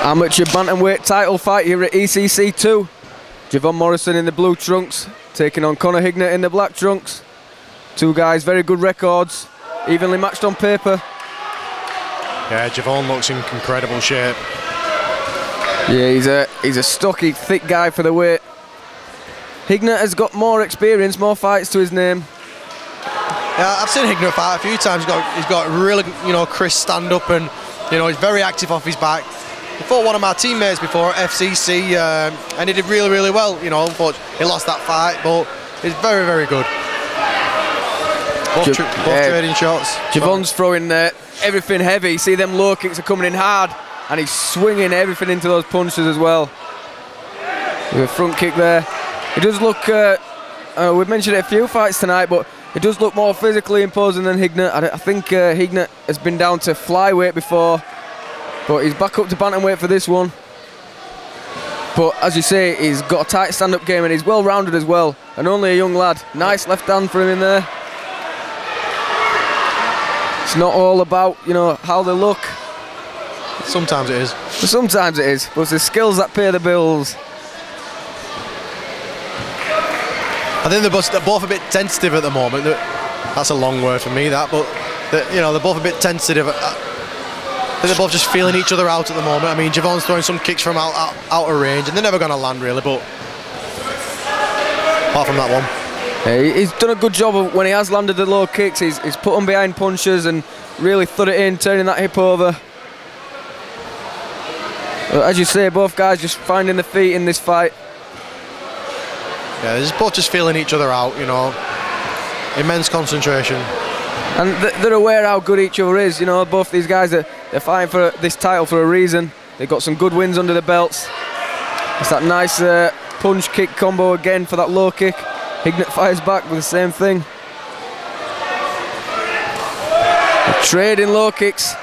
Amateur bantamweight title fight here at ECC 2. Javonne Morrison in the blue trunks, taking on Conor Hignett in the black trunks. Two guys, very good records, evenly matched on paper. Yeah, Javonne looks in incredible shape. Yeah, he's a stocky, thick guy for the weight. Hignett has got more experience, more fights to his name. Yeah, I've seen Hignett fight a few times. He's got really, crisp stand-up, and he's very active off his back. He fought one of my teammates before at FCC, and he did really, really well. Unfortunately, he lost that fight, but he's very, very good. Both trading shots. Javonne's throwing everything heavy. See, them low kicks are coming in hard, and he's swinging everything into those punches as well. With a front kick there. It does look, we've mentioned it a few fights tonight, but it does look more physically imposing than Hignett. I think Hignett has been down to flyweight before, but he's back up to bantamweight for this one. But as you say, he's got a tight stand-up game and he's well-rounded as well, and only a young lad. Nice left hand for him in there. It's not all about, how they look. Sometimes it is. Sometimes it is, but it's the skills that pay the bills. I think they're both a bit tentative at the moment. That's a long word for me, that, but they're both a bit tentative. I think they're both just feeling each other out at the moment. I mean, Javonne's throwing some kicks from out of range, and they're never going to land really, but apart from that one. Yeah, he's done a good job of when he has landed the low kicks. He's put them behind punches and really thud it in, turning that hip over. But as you say, both guys just finding the feet in this fight. Yeah, they're both just feeling each other out, immense concentration. And they're aware how good each other is, both these guys, they're fighting for this title for a reason. They've got some good wins under the belts. It's that nice punch-kick combo again for that low kick. Hignett fires back with the same thing. They're trading low kicks.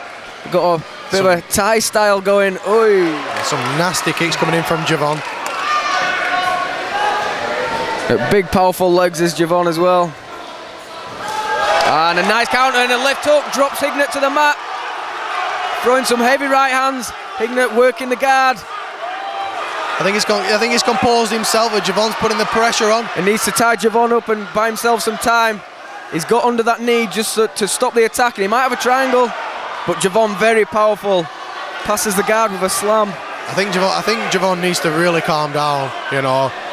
They've got a bit of a Thai style going. Oi. Some nasty kicks coming in from Javonne. Big powerful legs is Javonne as well. And a nice counter and a left hook drops Hignett to the mat. Throwing some heavy right hands. Hignett working the guard. I think he's composed himself, but Javonne's putting the pressure on. He needs to tie Javonne up and buy himself some time. He's got under that knee just to stop the attack, and he might have a triangle, but Javonne very powerful. Passes the guard with a slam. I think Javonne needs to really calm down.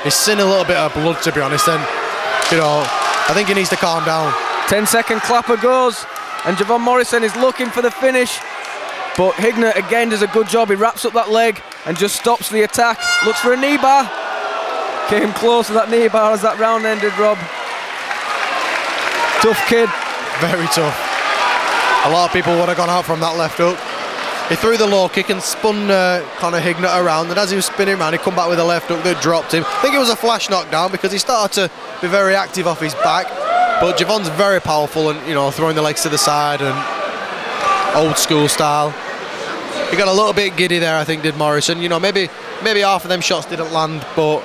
He's seen a little bit of blood, to be honest, and I think he needs to calm down. 10-second clapper goes, and Javonne Morrison is looking for the finish, but Hignett again does a good job. He wraps up that leg and just stops the attack. Looks for a knee bar. Came close to that knee bar as that round ended, Rob. Tough kid. Very tough. A lot of people would have gone out from that left hook. He threw the low kick and spun Conor Hignett around, and as he was spinning around, he come back with a left hook that dropped him. I think it was a flash knockdown because he started to be very active off his back, but Javonne's very powerful and, throwing the legs to the side and old school style. He got a little bit giddy there, I think, did Morrison. Maybe half of them shots didn't land, but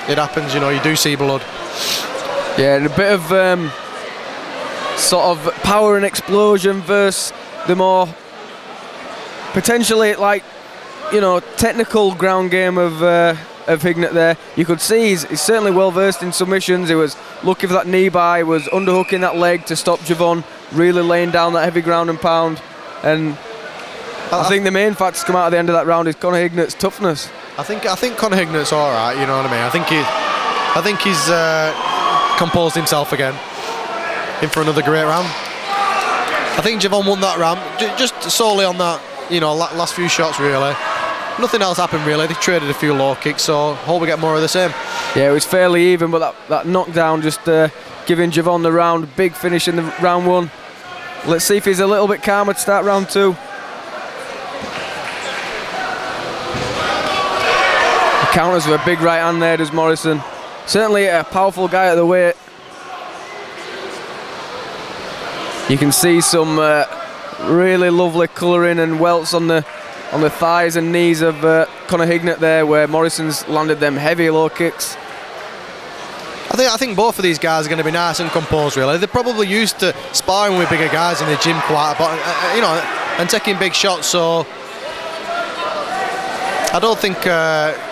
it happens, you do see blood. Yeah, and a bit of sort of power and explosion versus the more potentially technical ground game of Hignett there. You could see he's certainly well versed in submissions. He was looking for that knee bar, he was underhooking that leg to stop Javonne, really laying down that heavy ground and pound. And I think the main factors come out at the end of that round is Conor Hignett's toughness. I think Conor Hignett's all right. You know what I mean? I think he's composed himself again in for another great round. I think Javonne won that round just solely on that. Last few shots really. Nothing else happened really. They traded a few low kicks, so hope we get more of the same. Yeah, it was fairly even, but that knockdown just giving Javonne the round. Big finish in the round one. Let's see if he's a little bit calmer to start round two. He counters with a big right hand there, does Morrison. Certainly a powerful guy at the weight. You can see some really lovely colouring and welts on the thighs and knees of Conor Hignett there, where Morrison's landed them heavy low kicks. I think both of these guys are going to be nice and composed really. They're probably used to sparring with bigger guys in the gym quite a lot, and taking big shots, so I don't think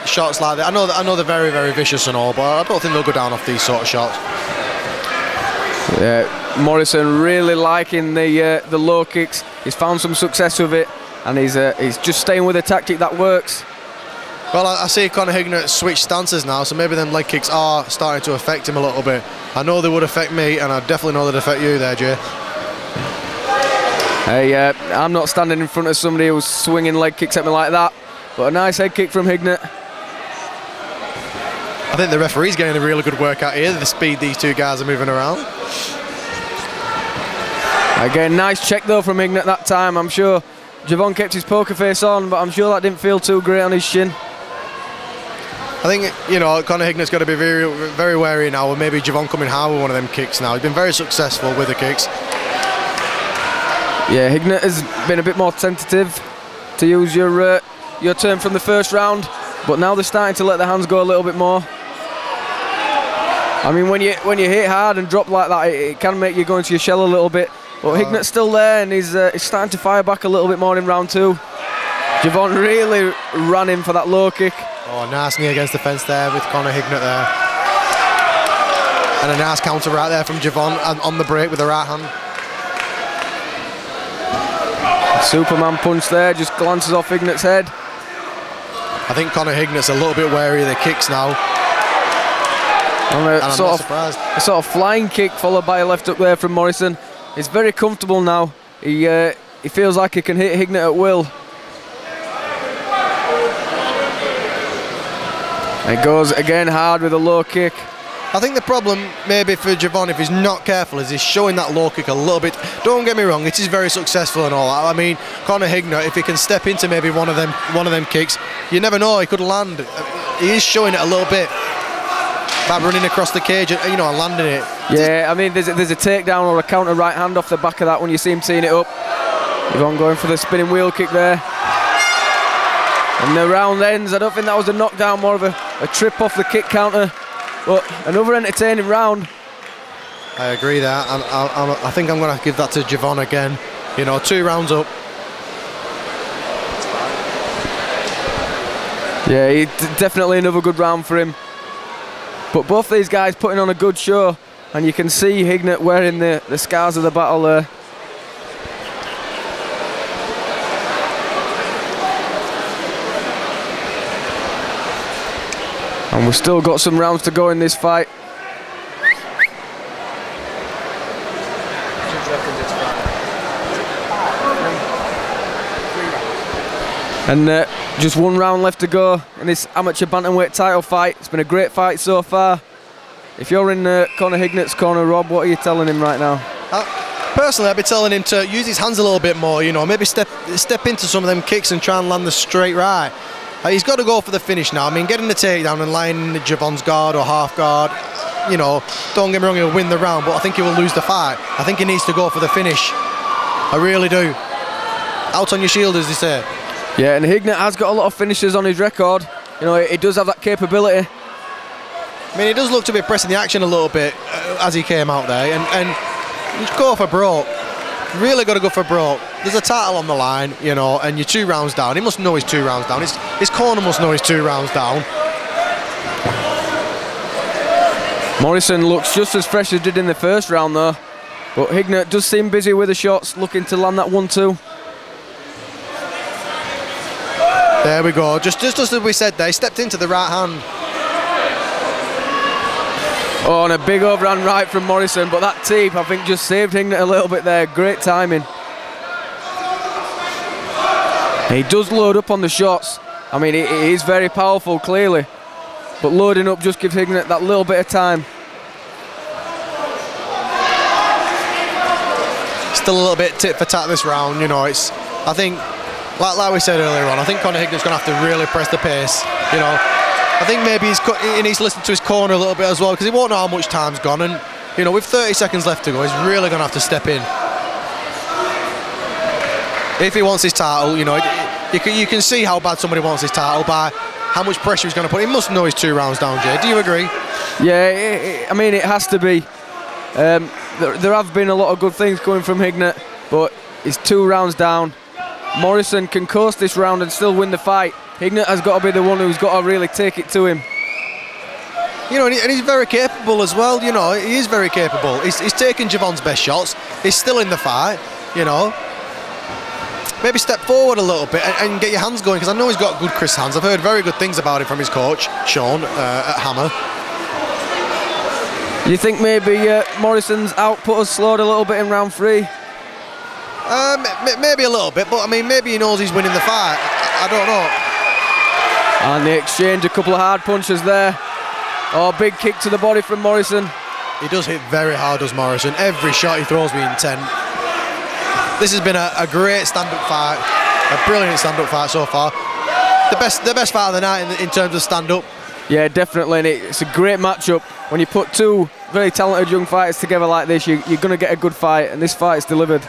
shots like that. I know they're very, very vicious and all, but I don't think they'll go down off these sort of shots. Yeah, Morrison really liking the low kicks. He's found some success with it, and he's just staying with a tactic that works. Well, I see Conor Hignett switch stances now, so maybe them leg kicks are starting to affect him a little bit. I know they would affect me, and I definitely know they'd affect you there, Jay. Hey, I'm not standing in front of somebody who's swinging leg kicks at me like that, but a nice head kick from Hignett. I think the referee's getting a really good workout here, the speed these two guys are moving around. Again, nice check though from Hignett that time. I'm sure Javonne kept his poker face on, but I'm sure that didn't feel too great on his shin. I think, you know, Conor Hignett's got to be very, very wary now, and maybe Javonne coming hard with one of them kicks now. He's been very successful with the kicks. Yeah, Hignett has been a bit more tentative, to use your term from the first round, but now they're starting to let the hands go a little bit more. I mean, when you hit hard and drop like that, it can make you go into your shell a little bit. But Hignett's still there, and he's starting to fire back a little bit more in round 2. Javonne really ran in for that low kick. Oh, nice knee against the fence there with Conor Hignett there. And a nice counter right there from Javonne on the break with the right hand. Superman punch there, just glances off Hignett's head. I think Conor Hignett's a little bit wary of the kicks now. And I'm not surprised. A sort of flying kick followed by a left hook there from Morrison. He's very comfortable now. He feels like he can hit Hignett at will. And it goes again hard with a low kick. I think the problem maybe for Javonne, if he's not careful, is he's showing that low kick a little bit. Don't get me wrong, it is very successful and all that. I mean, Conor Hignett, if he can step into maybe one of them kicks, you never know, he could land. He is showing it a little bit by running across the cage, and, you know, and landing it. Yeah, I mean, there's a takedown or a counter right hand off the back of that when you see him teeing it up. Javonne going for the spinning wheel kick there. And the round ends. I don't think that was a knockdown, more of a trip off the kick counter. But another entertaining round. I agree there. I think I'm going to give that to Javonne again. You know, 2 rounds up. Yeah, definitely another good round for him. But both these guys putting on a good show, and you can see Hignett wearing the scars of the battle there. And we've still got some rounds to go in this fight. And just 1 round left to go in this amateur bantamweight title fight. It's been a great fight so far. If you're in Conor Hignett's corner, Rob, what are you telling him right now? Personally, I'd be telling him to use his hands a little bit more, you know, maybe step into some of them kicks and try and land the straight right. He's got to go for the finish now. I mean, getting the takedown and lying in Javonne's guard or half guard, you know, don't get me wrong, he'll win the round, but I think he will lose the fight. I think he needs to go for the finish. I really do. Out on your shield, as they say. Yeah, and Hignett has got a lot of finishes on his record. You know, he does have that capability. I mean, he does look to be pressing the action a little bit as he came out there, and just go for broke. Really got to go for broke. There's a title on the line, you know, and you're 2 rounds down. He must know he's 2 rounds down. His corner must know he's 2 rounds down. Morrison looks just as fresh as he did in the first round though. But Hignett does seem busy with the shots, looking to land that 1-2. There we go. Just as we said there, he stepped into the right hand. Oh, and a big overhand right from Morrison, but that teep, I think, just saved Hignett a little bit there. Great timing. He does load up on the shots. I mean, he is very powerful, clearly. But loading up just gives Hignett that little bit of time. Still a little bit tit for tat this round, you know. I think, like we said earlier on, I think Conor Hignett's going to have to really press the pace, you know. I think maybe he needs to listen to his corner a little bit as well, because he won't know how much time's gone, and, you know, with 30 seconds left to go, he's really going to have to step in. If he wants his title, you know, you can see how bad somebody wants his title by how much pressure he's going to put. He must know he's 2 rounds down, Jay. Do you agree? Yeah, I mean, it has to be. There have been a lot of good things coming from Hignett, but he's 2 rounds down. Morrison can coast this round and still win the fight. Hignett has got to be the one who's got to really take it to him. You know, and he's very capable as well. You know, he is very capable. He's taking Javonne's best shots. He's still in the fight. You know, maybe step forward a little bit and get your hands going, because I know he's got good crisp hands. I've heard very good things about him from his coach, Sean, at Hammer. You think maybe Morrison's output has slowed a little bit in round 3? Maybe a little bit, but I mean, maybe he knows he's winning the fight. I don't know. And they exchange a couple of hard punches there. Oh, big kick to the body from Morrison. He does hit very hard, does Morrison. Every shot he throws with intent. This has been a great stand-up fight, a brilliant stand-up fight so far. The best fight of the night in terms of stand-up. Yeah, definitely, and it's a great matchup. When you put two very talented young fighters together like this, you're going to get a good fight, and this fight's delivered.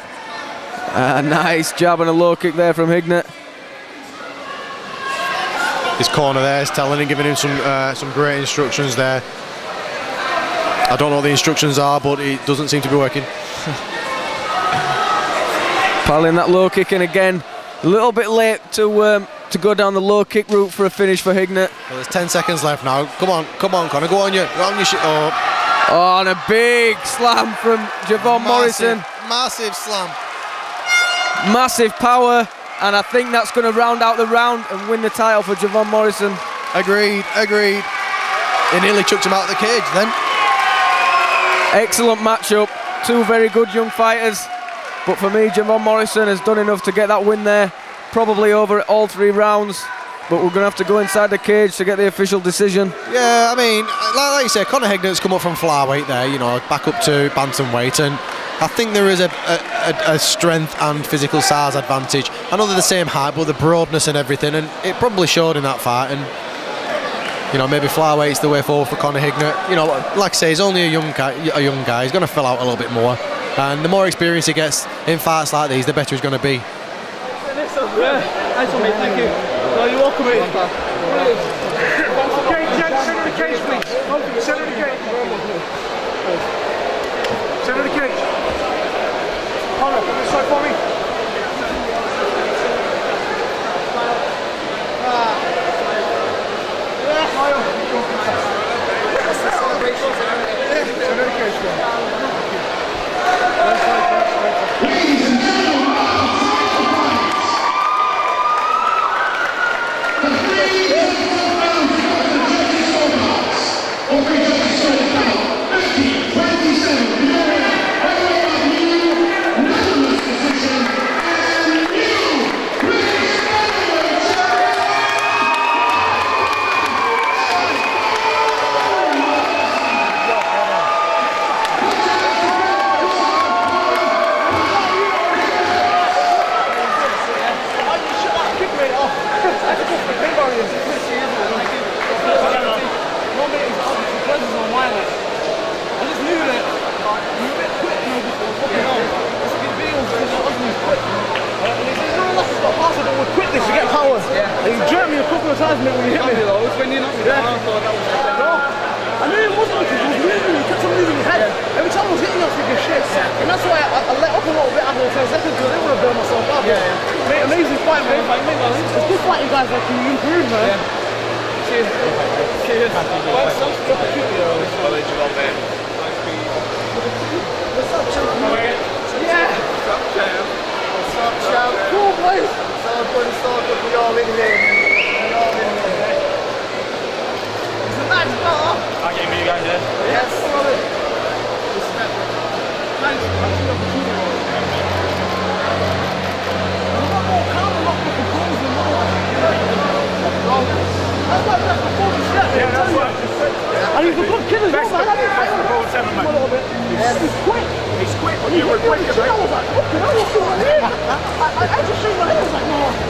Nice jab and a low kick there from Hignett. His corner there is telling him, giving him some great instructions there. I don't know what the instructions are, but it doesn't seem to be working. Piling that low kick in again. A little bit late to go down the low kick route for a finish for Hignett. Well, there's 10 seconds left now. Come on, Connor, go on your shit. Oh, and a big slam from Javonne Morrison. Massive slam. Massive power, and I think that's going to round out the round and win the title for Javonne Morrison. Agreed. He nearly chucked him out of the cage then. Excellent matchup. Two very good young fighters. But for me, Javonne Morrison has done enough to get that win there. Probably over all 3 rounds. But we're going to have to go inside the cage to get the official decision. Yeah, I mean, like you say, Conor Hignett's come up from flyweight there, you know, back up to bantamweight, and I think there is a strength and physical size advantage. I know they're the same height, but the broadness and everything, and it probably showed in that fight. And you know, maybe flyweight's the way forward for Conor Hignett. You know, like I say, he's only a young guy. He's going to fill out a little bit more, and the more experience he gets in fights like these, the better he's going to be. Yeah, nice one, mate. Thank you. No, you're welcome, mate. Center the cage, please. Center the cage. Center the cage. Connor, come this side for me. Center the cage. He's quick. When you were quick, I was like, okay, I was like, no.